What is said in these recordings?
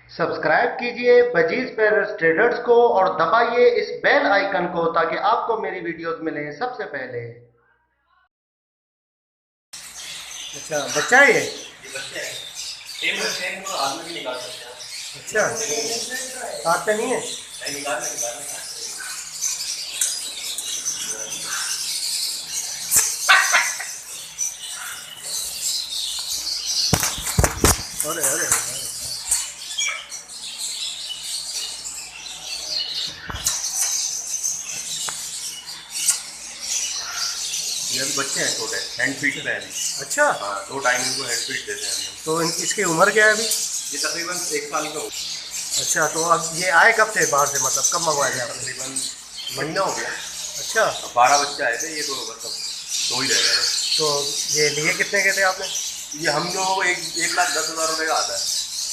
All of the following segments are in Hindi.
सब्सक्राइब कीजिए बजीज पेरेंट्स ट्रेडर्स को और दबाइए इस बेल आइकन को ताकि आपको मेरी वीडियोस मिलें सबसे पहले। अच्छा बच्चा है ये बच्चे हैं। सेम बच्चे हैं तो हाथ में भी निकाल सकते हैं। अच्छा हाथ पे नहीं है। नहीं निकालना अरे अरे ये अभी बच्चे हैं छोटे, हैंड फीड है अभी। अच्छा हाँ 2 टाइम इनको हैंड फीड देते हैं अभी हम। तो इसकी उम्र क्या है अभी? ये तकरीबन 1 साल का हो। अच्छा तो अब ये आए कब थे बाहर से, मतलब कब मंगवाए थे आपने? तकरीबन महीना हो गया। अच्छा अब 12 बच्चे आए थे, ये तो मतलब 2 ही रह गए बस। तो ये लिए कितने के थे आपने? ये हम लोगों को 1,10,000 रुपये का आता है।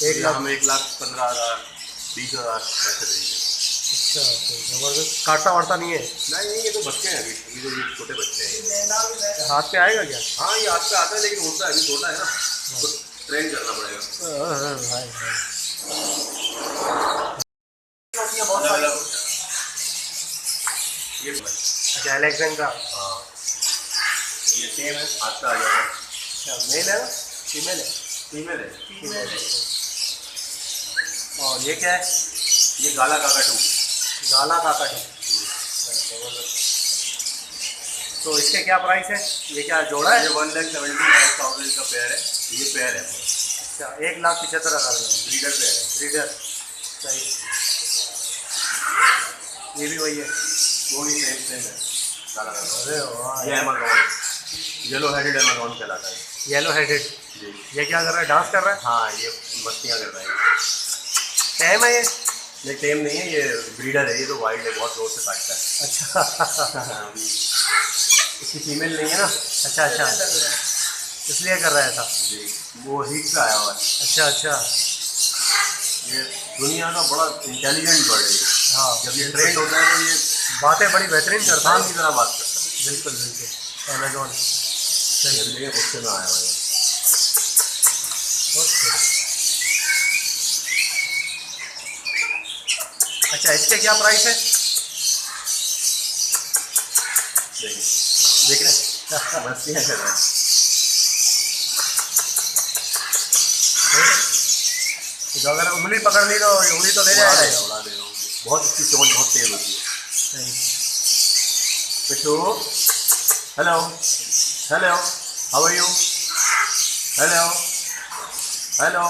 1 लाख? हम 1,15,000 20,000 ऐसे देंगे। अच्छा तो जबरदस्त, काटता वाटता नहीं है? नहीं नहीं, ये तो बच्चे हैं अभी तो, ये छोटे बच्चे हैं। हाथ पे आएगा क्या? हाँ ये हाथ पे आता है लेकिन उड़ता है, अभी छोटा है ना, तो ट्रेन करना पड़ेगा। भाई अलग अलग ये अच्छा अलेक्जेंड्रा। हाँ ये सेम है, हाथ पे आ जाता है। अच्छा मेल है ना फीमेल है? फीमेल है। फीमेल है। और ये क्या है? ये गाला काकाटू। गाला काकाटू। तो इसके क्या प्राइस है? ये क्या जोड़ा है? ये 1,75,000 का पेयर है। ये पेयर है, अच्छा 1,75,000 का ब्रीडर पेयर है। ब्रीडर। सही। ये भी वही है? वो भी सेम सेम है गाला काकाटू। अरे वाह ये अमेज़न येलो हेडेड अमेज़न कहलाता है। Yellow headed. जी ये क्या कर रहा है, डांस कर रहा है? हाँ ये मस्तियाँ कर रहा है। टाइम है ये? ये टेम नहीं है, ये ब्रीडर है, ये तो वाइल्ड है, बहुत जोर से काटता है। अच्छा हाँ, अभी इसकी फीमेल नहीं है ना। अच्छा अच्छा इसलिए कर रहा है था। जी वो हीट से आया हुआ है। अच्छा अच्छा। ये दुनिया का बड़ा इंटेलिजेंट बर्ड है ये। हाँ जब ये ट्रेंड होता है तो ये बातें बड़ी बेहतरीन करता इंसान है। की तरह बात करता है। बिल्कुल बिल्कुल अमेजोन। ये भी देखिए गुस्से में आया हुआ है। अच्छा इसके क्या प्राइस है? देखिए देख रहे हैं? मस्तियाँ कर रहा है। तो अगर उंगली पकड़ ली तो उंगली तो ले उड़ा जाएगा। देगा उड़ा देगा। बहुत इसकी चोंच बहुत तेज होती है। सही। पिट्ठू hello hello how are you hello hello.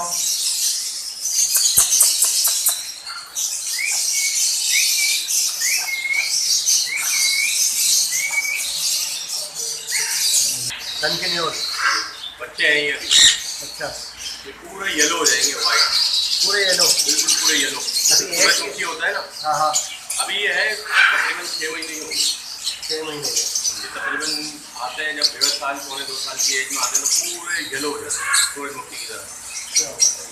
Continuous. बच्चे हैं ये अभी। अच्छा ये पूरे येलो हो जाएंगे, वाइट पूरे येलो? बिल्कुल पूरे येलो। अभी पूरा एक चौकी होता है ना। हाँ हाँ अभी ये है तकरीबन 6 महीने ही होंगे। 6 महीने के। ये तकरीबन आते हैं जब 1.5 साल पौने 2 साल की एज में आते हैं तो पूरे येलो हो जाते हैं, थोड़े मक्खी की तरह। अच्छा,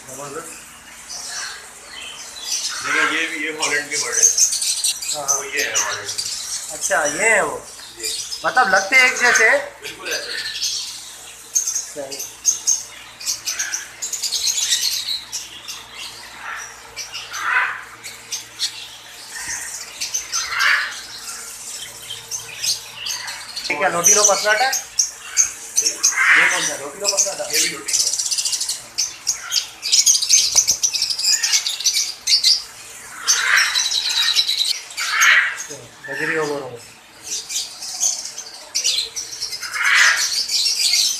जबरदस्त। देखिए ये भी ये हॉलैंड के बर्ड है। हाँ वो हाँ। ये है हॉलैंड। अच्छा ये है वो, ये मतलब लगते एक जैसे? बिल्कुल ऐसे ही। सही। ये क्या लोटीनो पसराटा है? ये कौन सा लोटीनो पसराटा? ये भी लुटी है। गजरी ओवर।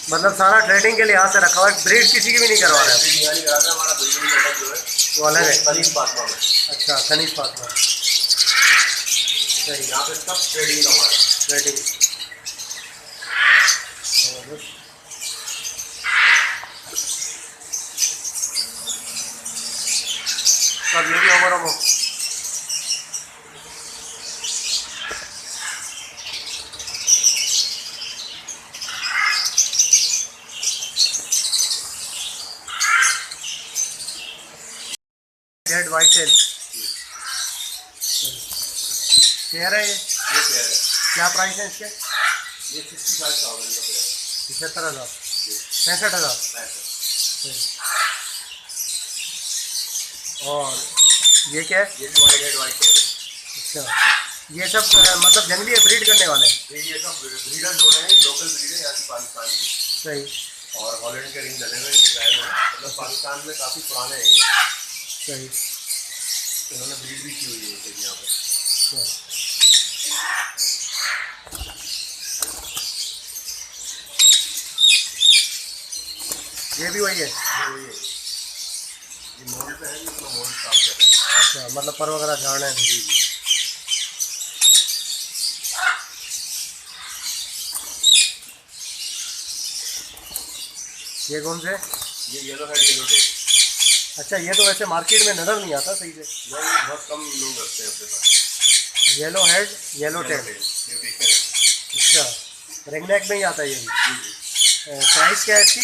मतलब सारा ट्रेडिंग के लिहाज से रखा हुआ है, ब्रीड किसी की भी नहीं करवा रहा है? बिरयानी करा था हमारा बिल्कुल सेटअप जो है वो अलग है? कनीज फातिमा में। अच्छा खनिज फातिमा। सही। यहाँ पे सब ट्रेडिंग का माल है। ट्रेडिंग। सब ये भी ओवर हो। रेड वाइट टेल शेयर है ये? ये पेयर है। क्या प्राइस है इसके? ये 65,000 का पेयर है। 75,000? 65,000? 65। और ये क्या है? ये भी वाइट हेड वाइट टेल है। अच्छा, ये सब मतलब जंगली है, ब्रीड करने वाले हैं? ये सब ब्रीडर जो है लोकल ब्रीड है यहाँ की पाकिस्तान की। सही। और हॉलैंड के रिंग डले हुए इनके पैर में, मतलब पाकिस्तान में काफ़ी पुराने हैं ये। सही। इन्होंने ब्रीड भी की हुई है कहीं यहाँ पर। ये भी वही है? ये वही है। ये मोल्ड पे है, इसमें मोल्ड साफ कर रहे हैं। अच्छा, मतलब पर वगैरह झाड़ना है? जी जी। ये कौन से? ये येलो हेड येलो टेल। अच्छा, ये तो वैसे मार्केट में नज़र नहीं आता सही से। नहीं, बहुत कम लोग रखते हैं अपने पास। Yellow head yellow tail. Mutation है। अच्छा, रेगनेक में ही आता है ये भी? जी जी। प्राइस क्या है इसकी?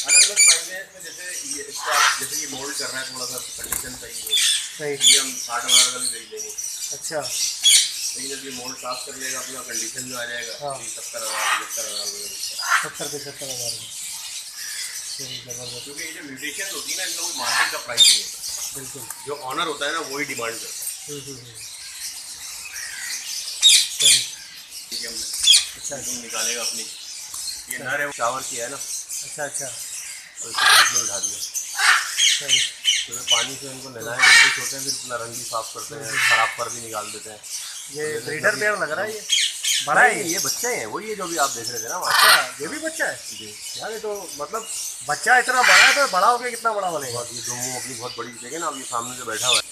अलग अलग प्राइस है इसमें, जैसे ये इसको आप जैसे ये मोल्ड कर रहे हैं, थोड़ा सा कंडीशन सही है, सही। ये हम 60,000 का भी बेच देंगे। अच्छा। लेकिन जब ये मोल्ड साफ कर लेगा अपना कंडीशन में आ जाएगा, हाँ। 70,000 75,000 में मिलता है। 70-75 हज़ार में। सही, ज़बरदस्त। क्योंकि ये जो म्यूटेशन होती है ना, इनका कोई मार्केट का प्राइस नहीं होता। बिल्कुल। जो ऑनर होता है ना, वही डिमांड करता है। सही। ठीक है, हमने अच्छा तुम निकालेगा अपनी, ये नर है, वो शावर किया है ना, अच्छा। अच्छा, और इसको पेट में बिठा दिया। सही। तो पानी से इनको नहलाएंगे, कुछ होते हैं, फिर अपना रंग भी साफ करते हैं, खराब पर भी निकाल देते हैं। ये ब्रीडर पेयर लग रहा है, ये बड़ा है? ये बच्चे हैं, वही है जो भी आप देख रहे थे ना वहाँ। अच्छा, ये भी बच्चा है? जी। यार ये तो मतलब बच्चा इतना बड़ा है, तो बड़ा हो गया कितना बड़ा बनेगा? ये दो मुँह अपनी बहुत बड़ी देखे ना, अब ये सामने जो बैठा हुआ है।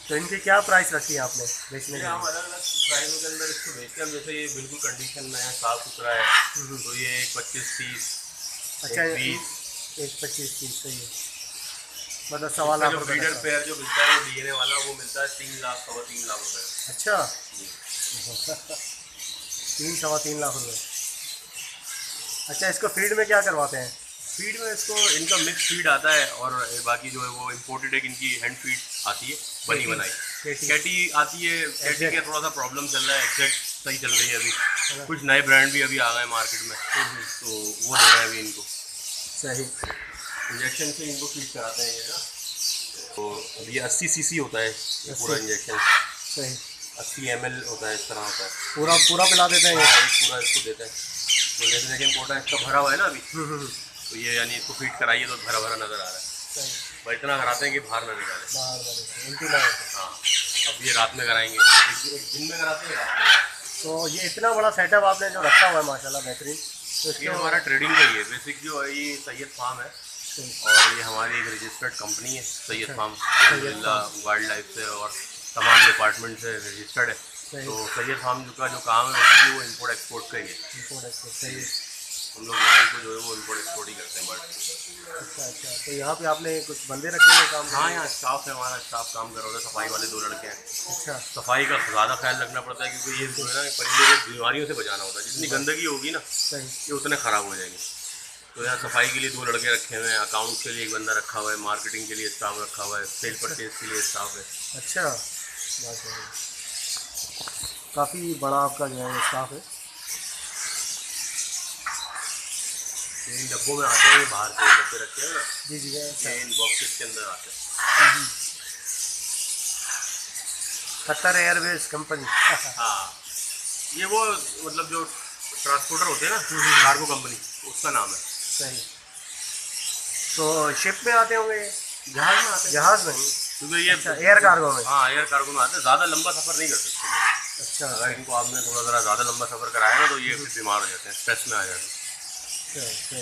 तो इनकी क्या प्राइस रखी है आपने बेचने ये के हम लिए? अलग अलग प्राइसों के अंदर इसको बेचते हैं। जैसे ये बिल्कुल कंडीशन में है, साफ सुथरा है, तो ये 25-30। अच्छा, 20। एक 25-30, सही है। मतलब 1.25 लाख जो रुपये ब्रीडर का। पेयर जो मिलता है, वो डीएनए वाला, वो मिलता है 3 लाख 3.25 लाख रुपए। अच्छा। जी। 3-3.25 लाख रुपये। अच्छा, इसको फीड में क्या करवाते हैं? फीड में इसको इनका मिक्स फीड आता है, और बाकी जो है वो इम्पोर्टेड एक इनकी हैंड फीड आती है, बनी बनाई। कैटी आती है, कैटी का थोड़ा सा प्रॉब्लम चल रहा है, एग्जैक्ट सही चल रही है अभी। कुछ नए ब्रांड भी अभी आ गए मार्केट में, तो वो दे रहे हैं अभी इनको। सही। इंजेक्शन से इनको फीड कराते हैं ये ना। तो अभी 80 सीसी होता है ये पूरा 80। इंजेक्शन। सही। 80 ml होता है, इस तरह होता है। पूरा पूरा पिला देते हैं ये? हाँ, पूरा इसको देते हैं। तो जैसे देखिए कोटा इसका भरा हुआ है ना अभी, तो ये यानी इसको फीड कराइए तो भरा भरा नज़र आ रहा है। सही। भाई इतना कराते हैं कि बाहर ना निकाले। बाहर बनेगा, उल्टी ना होती। हाँ, अब ये रात में कराएंगे, एक दिन में कराते हैं, रात में। तो ये इतना बड़ा सेटअप आपने जो रखा हुआ है माशाल्लाह बेहतरीन, तो ये इसके हमारा ट्रेडिंग का ही है, बेसिक जो है ये सैयद फार्म है, और ये हमारी एक रजिस्टर्ड कंपनी है सैयद फार्म, अल्हम्दुलिल्लाह वाइल्ड लाइफ से और तमाम डिपार्टमेंट से रजिस्टर्ड है। तो सैयद फार्म का जो काम है बेसिकली वो इम्पोर्ट एक्सपोर्ट का ही है। Import export. सही है। हम लोग माल को जो है वो इम्पोर्ट एक्सपोर्ट ही करते हैं बट। अच्छा अच्छा, तो यहाँ पे आपने कुछ बंदे रखे हुए काम? हाँ, यहाँ स्टाफ है, हमारा स्टाफ काम कर रहा है, सफाई वाले 2 लड़के हैं। अच्छा। सफाई का ज़्यादा ख्याल रखना पड़ता है, क्योंकि ये जो है ना परिंदे को बीमारियों से बचाना होता है। जितनी गंदगी होगी ना, सही। ये उतने ख़राब हो जाएंगे। तो यहाँ सफाई के लिए 2 लड़के रखे हुए हैं, अकाउंट्स के लिए एक बंदा रखा हुआ है, मार्केटिंग के लिए स्टाफ रखा हुआ है, सेल परचेज के लिए स्टाफ है। अच्छा, काफ़ी बड़ा आपका जो है स्टाफ है। इन डब्बों में आते हैं, ये बाहर से डब्बे रखे हैं ना, जी जी। अच्छा। ये इन बॉक्सेस के अंदर आते हैं। Qatar Airways company. हाँ, ये वो मतलब जो ट्रांसपोर्टर होते हैं ना, कार्गो कंपनी, उसका नाम है। सही। तो शिप में आते होंगे ये? जहाज में आते हैं। जहाज़ में? क्योंकि ये अच्छा, एयर कार्गो में? हाँ, एयर कार्गो में आते हैं। ज़्यादा लंबा सफ़र नहीं कर सकते। अच्छा। अगर इनको आपने थोड़ा ज़रा ज़्यादा लंबा सफ़र कराया ना, तो ये फिर बीमार हो जाते हैं, स्ट्रेस में आ जाते हैं। अच्छा।